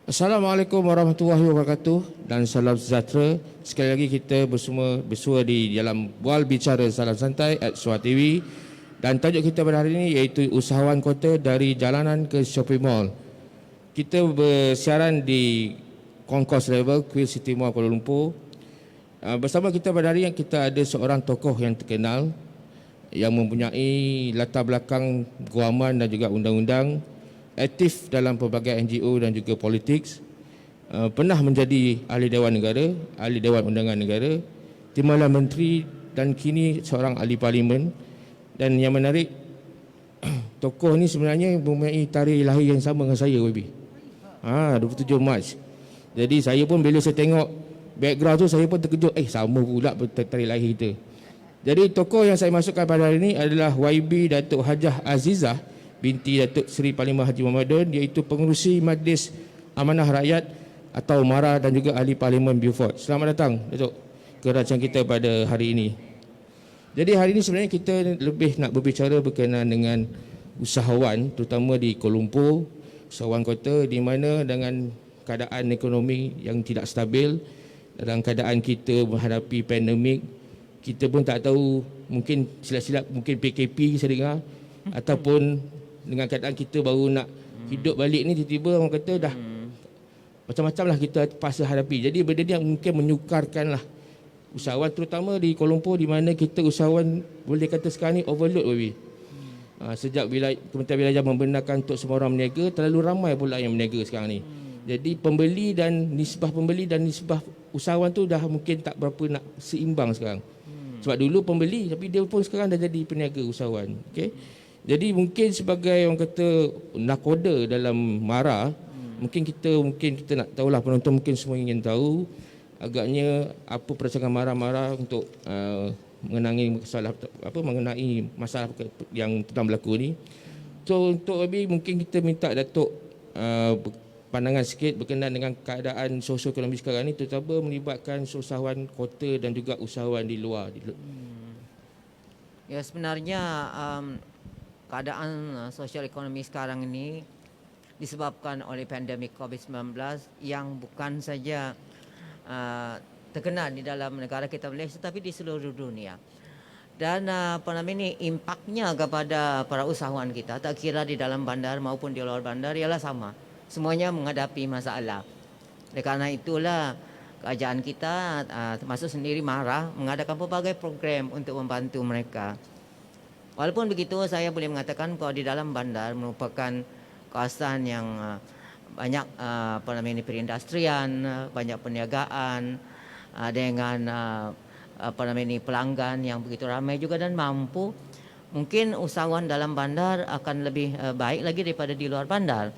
Assalamualaikum warahmatullahi wabarakatuh dan salam sejahtera. Sekali lagi kita bersua di dalam Bual Bicara Salam Santai at Suara TV, dan tajuk kita pada hari ini iaitu usahawan kota dari jalanan ke shopping mall. Kita bersiaran di Concourse Level, Queen City Mall Kuala Lumpur. Bersama kita pada hari ini kita ada seorang tokoh yang terkenal yang mempunyai latar belakang guaman dan juga undang-undang, aktif dalam pelbagai NGO dan juga politik, pernah menjadi ahli Dewan Negara, ahli Dewan Undangan Negara, timbalan menteri dan kini seorang ahli parlimen. Dan yang menarik, tokoh ni sebenarnya mempunyai tarikh lahir yang sama dengan saya, YB. 27 Mac. Jadi saya pun bila saya tengok background tu, saya pun terkejut, sama pula tarikh lahir kita. Jadi tokoh yang saya masukkan pada hari ini adalah YB Datuk Hajah Azizah binti Datuk Seri Parlimen Haji Muhammadun, iaitu pengerusi Majlis Amanah Rakyat atau MARA dan juga ahli Parlimen Beaufort. Selamat datang Datuk ke rancangan kita pada hari ini. Jadi hari ini sebenarnya kita lebih nak berbicara berkenaan dengan usahawan, terutama di Kuala Lumpur, usahawan kota, di mana dengan keadaan ekonomi yang tidak stabil, dalam keadaan kita menghadapi pandemik, kita pun tak tahu, mungkin silap-silap mungkin PKP saya dengar, ataupun dengan keadaan kita baru nak hidup balik ni, tiba-tiba orang kata dah macam-macam lah kita terpaksa hadapi. Jadi benda ni mungkin menyukarkan lah usahawan, terutama di Kuala Lumpur, di mana kita usahawan boleh kata sekarang ni overload, baby. Sejak Kementerian Wilayah membenarkan untuk semua orang berniaga, terlalu ramai pula yang berniaga sekarang ni. Jadi pembeli dan nisbah usahawan tu dah mungkin tak berapa nak seimbang sekarang. Sebab dulu pembeli, tapi dia pun sekarang dah jadi peniaga usahawan. Okay? Jadi mungkin sebagai orang kata nakoda dalam MARA, mungkin kita nak tahulah, penonton mungkin semua ingin tahu agaknya apa perancangan MARA untuk mengenai masalah yang tengah berlaku ni. So untuk lebih mungkin kita minta Datuk pandangan sikit berkenaan dengan keadaan sosio-ekonomi sekarang ni, terutama melibatkan usahawan kota dan juga usahawan di luar. Ya, sebenarnya keadaan sosial ekonomi sekarang ini disebabkan oleh pandemik COVID-19 yang bukan saja terkena di dalam negara kita Malaysia, tapi di seluruh dunia. Dan impaknya kepada para usahawan kita, tak kira di dalam bandar maupun di luar bandar, ialah sama. Semuanya menghadapi masalah. Oleh kerana itulah kerajaan kita, termasuk sendiri MARA, mengadakan pelbagai program untuk membantu mereka. Walaupun begitu, saya boleh mengatakan bahawa di dalam bandar merupakan kawasan yang banyak perindustrian, banyak perniagaan, dengan pelanggan yang begitu ramai juga dan mampu. Mungkin usahawan dalam bandar akan lebih baik lagi daripada di luar bandar.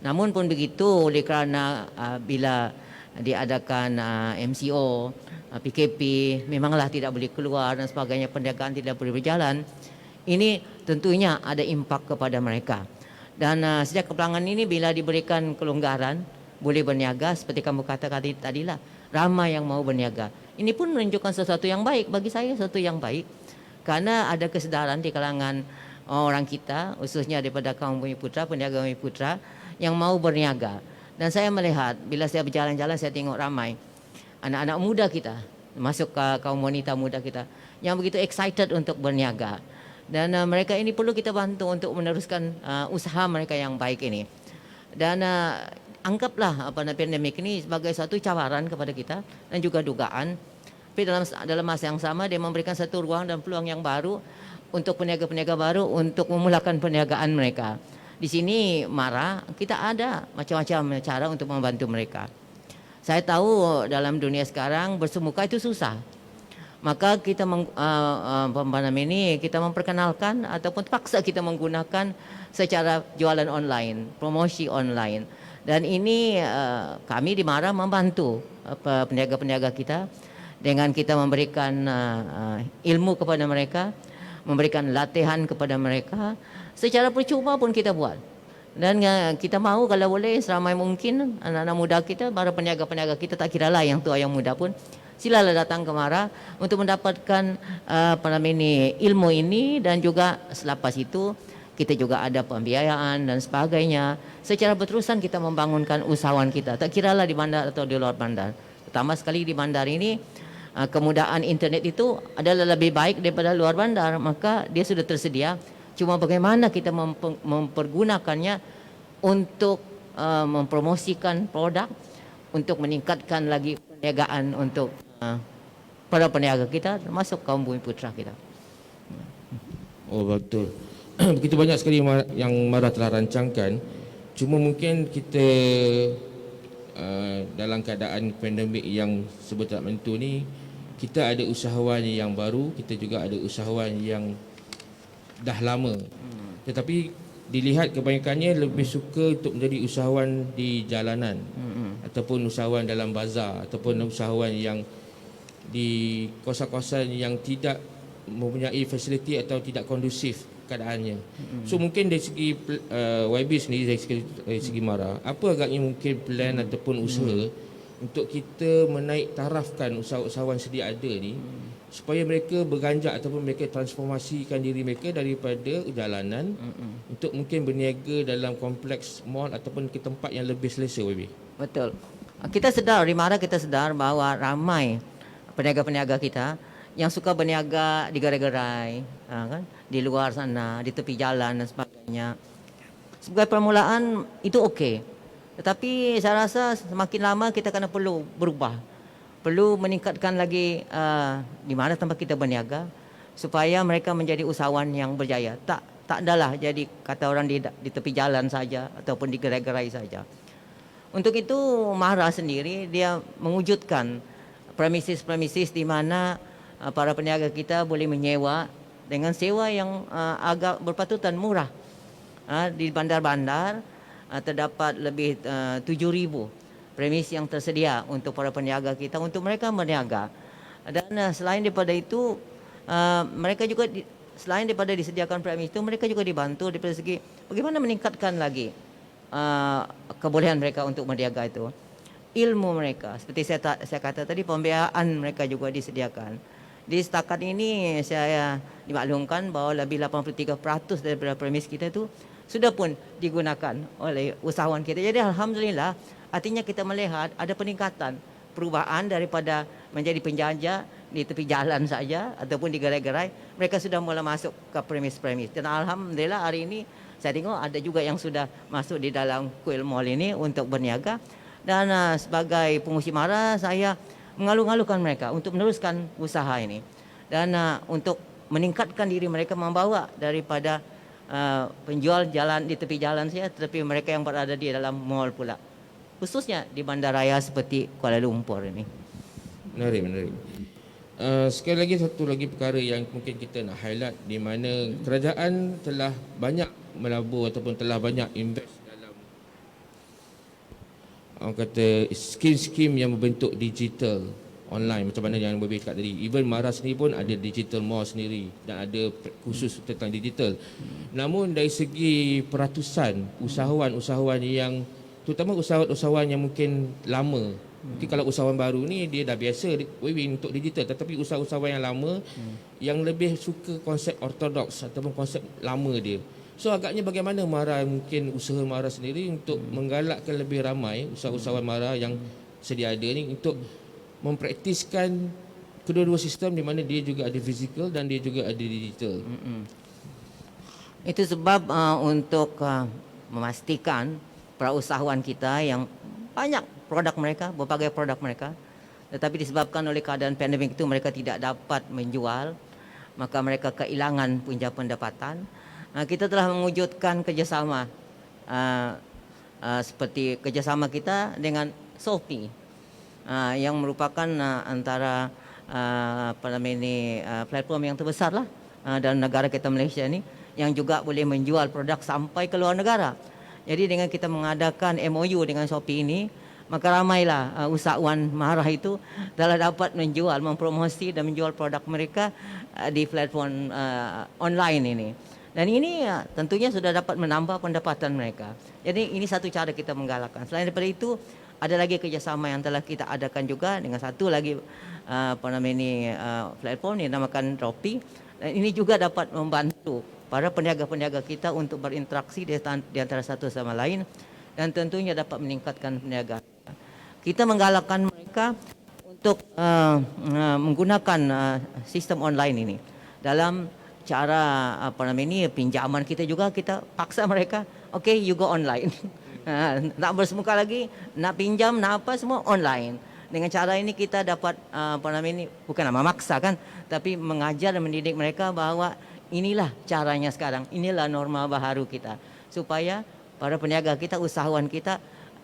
Namun pun begitu, oleh kerana bila diadakan MCO, PKP, memanglah tidak boleh keluar dan sebagainya, perniagaan tidak boleh berjalan. Ini tentunya ada impak kepada mereka. Dan sejak keperangan ini, bila diberikan kelonggaran, boleh berniaga, seperti kamu katakan tadilah, ramai yang mau berniaga. Ini pun menunjukkan sesuatu yang baik, bagi saya sesuatu yang baik. Karena ada kesedaran di kalangan orang kita, khususnya daripada kaum Bumi Putra, peniaga Bumi Putra, yang mau berniaga. Dan saya melihat, bila saya berjalan-jalan, saya tengok ramai anak-anak muda kita, masuk ke kaum wanita muda kita, yang begitu excited untuk berniaga. Dan mereka ini perlu kita bantu untuk meneruskan usaha mereka yang baik ini. Dan anggaplah pandemik ini sebagai satu cabaran kepada kita dan juga dugaan. Tapi dalam masa yang sama, dia memberikan satu ruang dan peluang yang baru untuk peniaga-peniaga baru untuk memulakan perniagaan mereka. Di sini MARA, kita ada macam-macam cara untuk membantu mereka. Saya tahu dalam dunia sekarang bersemuka itu susah. Maka kita kita memperkenalkan ataupun terpaksa kita menggunakan secara jualan online, promosi online. Dan ini kami di MARA membantu peniaga-peniaga kita dengan kita memberikan ilmu kepada mereka, memberikan latihan kepada mereka. Secara percuma pun kita buat. Dan kita mahu kalau boleh seramai mungkin anak-anak muda kita, para peniaga-peniaga kita, tak kira lah yang tua yang muda pun, silalah datang ke MARA untuk mendapatkan ilmu ini. Dan juga selepas itu kita juga ada pembiayaan dan sebagainya. Secara berterusan kita membangunkan usahawan kita, tak kiralah di bandar atau di luar bandar. Terutama sekali di bandar ini, kemudahan internet itu adalah lebih baik daripada luar bandar, maka dia sudah tersedia. Cuma bagaimana kita mempergunakannya untuk mempromosikan produk, untuk meningkatkan lagi perniagaan untuk para peniaga kita, termasuk kaum Bumi Putra kita. Oh betul. Begitu banyak sekali yang Mara telah rancangkan. Cuma mungkin kita dalam keadaan pandemik yang serba tak menentu ni, kita ada usahawan yang baru, kita juga ada usahawan yang dah lama. Tetapi dilihat kebanyakannya lebih suka untuk menjadi usahawan di jalanan, ataupun usahawan dalam bazar, ataupun usahawan yang di kawasan-kawasan yang tidak mempunyai fasiliti atau tidak kondusif keadaannya. So mungkin dari segi YB sendiri, dari segi Mara, apa agaknya mungkin plan ataupun usaha untuk kita menaik tarafkan usahawan sedia ada ni, supaya mereka beranjak ataupun mereka transformasikan diri mereka daripada jalanan untuk mungkin berniaga dalam kompleks mall ataupun ke tempat yang lebih selesa, YB. Betul. Kita sedar, di Mara kita sedar bahawa ramai peniaga-peniaga kita yang suka berniaga di gerai-gerai, kan, di luar sana, di tepi jalan dan sebagainya. Sebagai permulaan itu okey. Tetapi saya rasa semakin lama kita kena perlu berubah. Perlu meningkatkan lagi di mana tempat kita berniaga supaya mereka menjadi usahawan yang berjaya. Tak adalah jadi kata orang di tepi jalan saja ataupun di gerai-gerai saja. Untuk itu Mara sendiri dia mewujudkan premises-premises di mana para peniaga kita boleh menyewa dengan sewa yang agak berpatutan murah. Di bandar-bandar terdapat lebih 7,000 premis yang tersedia untuk para peniaga kita, untuk mereka berniaga. Dan selain daripada itu, mereka juga selain daripada disediakan premis itu, mereka juga dibantu dari segi bagaimana meningkatkan lagi kebolehan mereka untuk berniaga itu. Ilmu mereka, seperti saya kata tadi, pembiayaan mereka juga disediakan. Di setakat ini saya dimaklumkan bahawa lebih 83% daripada premis kita itu sudah pun digunakan oleh usahawan kita. Jadi alhamdulillah, artinya kita melihat ada peningkatan, perubahan daripada menjadi penjajah di tepi jalan saja ataupun di gerai-gerai, mereka sudah mula masuk ke premis-premis. Dan alhamdulillah hari ini saya tengok ada juga yang sudah masuk di dalam Kuil Mall ini untuk berniaga. Dan sebagai pengurusi Mara, saya mengalu-alukan mereka untuk meneruskan usaha ini. Dan untuk meningkatkan diri mereka, membawa daripada penjual jalan di tepi jalan saja, tetapi mereka yang berada di dalam mall pula. Khususnya di bandaraya seperti Kuala Lumpur ini. Menarik. Sekali lagi, satu lagi perkara yang mungkin kita nak highlight, di mana kerajaan telah banyak melabur ataupun telah banyak invest dalam orang kata skim-skim yang berbentuk digital online, macam mana yang Bobi cakap tadi. Even Mara sendiri pun ada digital mall sendiri dan ada khusus tentang digital. Namun dari segi peratusan usahawan yang, terutama usahawan yang mungkin lama, mungkin kalau usahawan baru ni dia dah biasa untuk digital, tetapi usahawan yang lama yang lebih suka konsep ortodoks ataupun konsep lama dia. So agaknya bagaimana Mara, mungkin usaha Mara sendiri untuk menggalakkan lebih ramai usahawan Mara yang sedia ada ni untuk mempraktiskan kedua-dua sistem, di mana dia juga ada fizikal dan dia juga ada digital. Itu sebab untuk memastikan para usahawan kita yang banyak produk mereka, berbagai produk mereka, tetapi disebabkan oleh keadaan pandemik itu mereka tidak dapat menjual, maka mereka kehilangan punca pendapatan. Kita telah mewujudkan kerjasama seperti kerjasama kita dengan Shopee, yang merupakan antara platform yang terbesar lah dalam negara kita Malaysia ni, yang juga boleh menjual produk sampai ke luar negara. Jadi dengan kita mengadakan MOU dengan Shopee ini, maka ramailah usahawan Mara itu telah dapat menjual, mempromosi dan menjual produk mereka di platform online ini. Dan ini tentunya sudah dapat menambah pendapatan mereka. Jadi ini satu cara kita menggalakkan. Selain daripada itu, ada lagi kerjasama yang telah kita adakan juga dengan satu lagi platform yang dinamakan Shopee. Dan ini juga dapat membantu para peniaga-peniaga kita untuk berinteraksi di antara satu sama lain dan tentunya dapat meningkatkan perniagaan. Kita menggalakkan mereka untuk menggunakan sistem online ini dalam cara pinjaman kita juga kita paksa mereka, okay, you go online. Nak bersemuka lagi, nak pinjam, nak apa semua online. Dengan cara ini kita dapat bukan memaksa kan, tapi mengajar dan mendidik mereka bahwa inilah caranya sekarang, inilah norma baru kita, supaya para peniaga kita, usahawan kita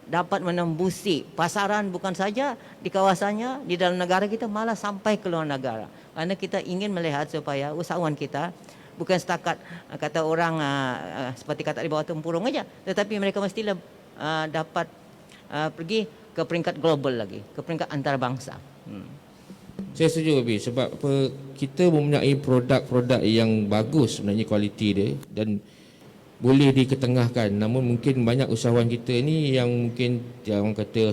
dapat menembusi pasaran bukan saja di kawasannya, di dalam negara kita, malah sampai ke luar negara. Karena kita ingin melihat supaya usahawan kita bukan setakat kata orang seperti kata di bawah tempurung aja, tetapi mereka mestilah dapat pergi ke peringkat global lagi, ke peringkat antarabangsa. Saya setuju Abi, sebab kita mempunyai produk-produk yang bagus sebenarnya kualiti dia dan boleh diketengahkan, namun mungkin banyak usahawan kita ni yang mungkin orang kata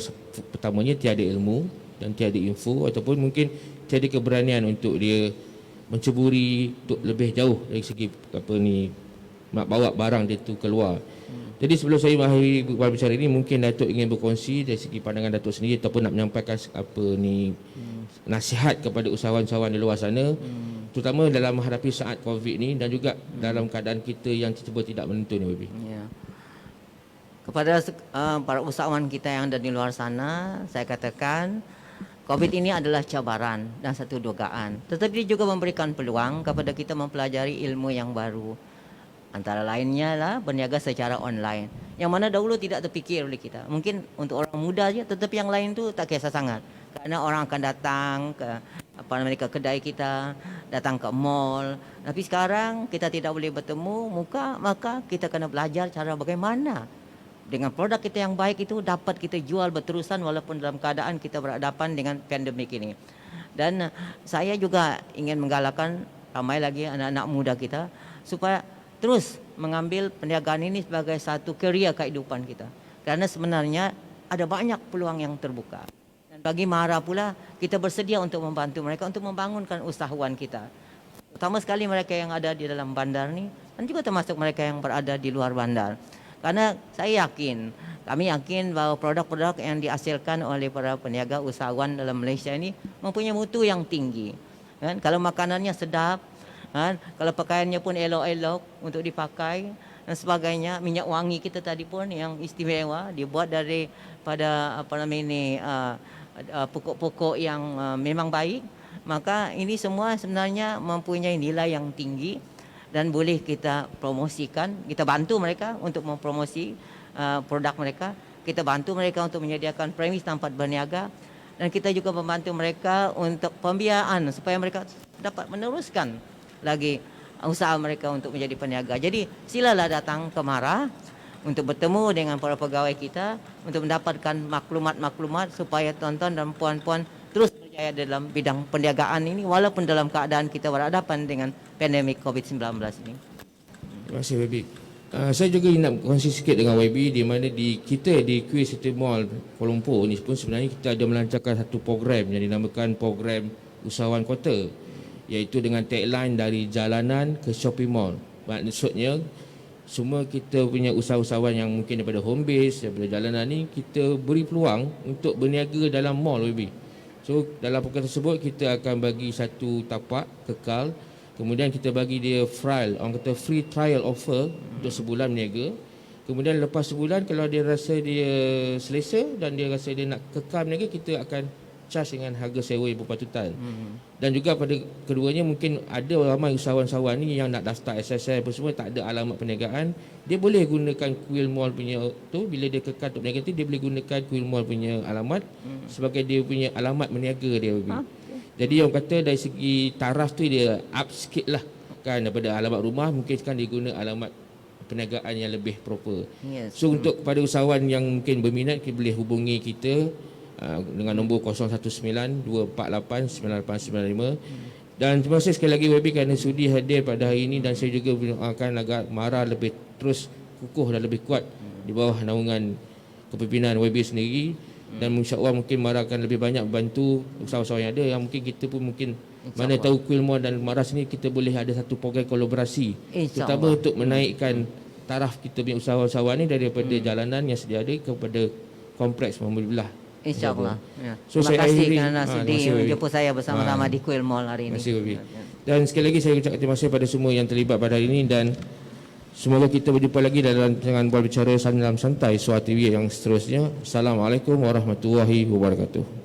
pertamanya tiada ilmu dan tiada info, ataupun mungkin tiada keberanian untuk dia menceburi untuk lebih jauh dari segi nak bawa barang dia tu keluar. Jadi sebelum saya mengakhiri bicara ini, mungkin Datuk ingin berkongsi dari segi pandangan Datuk sendiri ataupun nak menyampaikan nasihat kepada usahawan-usahawan di luar sana, terutama dalam menghadapi saat COVID ni dan juga dalam keadaan kita yang cuba tidak menentu ni, Baby. Ya. Kepada para usahawan kita yang ada di luar sana, saya katakan COVID ini adalah cabaran dan satu dugaan, tetapi dia juga memberikan peluang kepada kita mempelajari ilmu yang baru. Antara lainnya lah berniaga secara online, yang mana dahulu tidak terfikir oleh kita. Mungkin untuk orang muda saja, tetapi yang lain tu tak kisah sangat. Kerana orang akan datang ke kedai kita, datang ke mall. Tapi sekarang kita tidak boleh bertemu muka, maka kita kena belajar cara bagaimana dengan produk kita yang baik itu dapat kita jual berterusan walaupun dalam keadaan kita berhadapan dengan pandemik ini. Dan saya juga ingin menggalakkan ramai lagi anak-anak muda kita supaya terus mengambil perniagaan ini sebagai satu kerja kehidupan kita. Kerana sebenarnya ada banyak peluang yang terbuka. Dan bagi Mahara pula, kita bersedia untuk membantu mereka untuk membangunkan usahawan kita. Terutama sekali mereka yang ada di dalam bandar ni dan juga termasuk mereka yang berada di luar bandar. Karena kami yakin bahawa produk-produk yang dihasilkan oleh para peniaga usahawan dalam Malaysia ini mempunyai mutu yang tinggi. Kan? Kalau makanannya sedap, kalau pakaiannya pun elok-elok untuk dipakai dan sebagainya, minyak wangi kita tadi pun yang istimewa dibuat daripada pokok-pokok yang memang baik, maka ini semua sebenarnya mempunyai nilai yang tinggi dan boleh kita promosikan. Kita bantu mereka untuk mempromosi produk mereka, kita bantu mereka untuk menyediakan premis tempat berniaga, dan kita juga membantu mereka untuk pembiayaan supaya mereka dapat meneruskan lagi usaha mereka untuk menjadi peniaga. Jadi silalah datang ke Mahara untuk bertemu dengan para pegawai kita untuk mendapatkan maklumat-maklumat supaya tuan-tuan dan puan-puan terus berjaya dalam bidang perniagaan ini walaupun dalam keadaan kita berhadapan dengan pandemik COVID-19 ini. Terima kasih, Baby. Saya juga nak kongsi sikit dengan YB di mana kita di Quay City Mall Kuala Lumpur ni pun sebenarnya kita ada melancarkan satu program yang dinamakan program usahawan kota, iaitu dengan tagline dari jalanan ke shopping mall. Maksudnya semua kita punya usahawan yang mungkin daripada home base, daripada jalanan ni, kita beri peluang untuk berniaga dalam mall lebih. So dalam program tersebut kita akan bagi satu tapak kekal, kemudian kita bagi dia orang kata free trial offer untuk sebulan berniaga. Kemudian lepas sebulan kalau dia rasa dia selesa dan dia rasa dia nak kekal berniaga, kita akan charge dengan harga sewa yang berpatutan. Dan juga pada keduanya mungkin ada ramai usahawan-usahawan ni yang nak daftar SSI apa semua tak ada alamat perniagaan, dia boleh gunakan Kuil Mall punya tu, bila dia kekal untuk berniaga tu dia boleh gunakan Kuil Mall punya alamat sebagai dia punya alamat berniaga dia. Jadi orang kata dari segi taraf tu dia up sikit lah kan, daripada alamat rumah mungkin kan dia guna alamat perniagaan yang lebih proper. Yes. So untuk kepada usahawan yang mungkin berminat, kita boleh hubungi kita dengan nombor 019-248-9895. Dan terima kasih sekali lagi YB kerana sudi hadir pada hari ini, dan saya juga mendoakan agar Mahara lebih terus kukuh dan lebih kuat di bawah naungan kepimpinan YB sendiri. Dan insya-Allah mungkin Mara akan lebih banyak bantu usahawan yang ada, yang mungkin kita pun mungkin mana tahu Kuil Muar dan Maras ni kita boleh ada satu program kolaborasi terutama untuk menaikkan taraf kita punya usahawan ni daripada jalanan yang sedia ada kepada kompleks Muhammadullah. InsyaAllah. Ya. So, Terima saya kasih akhiri- kerana terima sudi kasih, Wabi. menjumpa saya bersama-sama di Kuil Mall hari ini. Terima kasih, Wabi. Dan sekali lagi saya ucapkan terima kasih pada semua yang terlibat pada hari ini, dan semoga kita berjumpa lagi dalam dengan Bual Bicara Salam Santai Suara TV yang seterusnya. Assalamualaikum warahmatullahi wabarakatuh.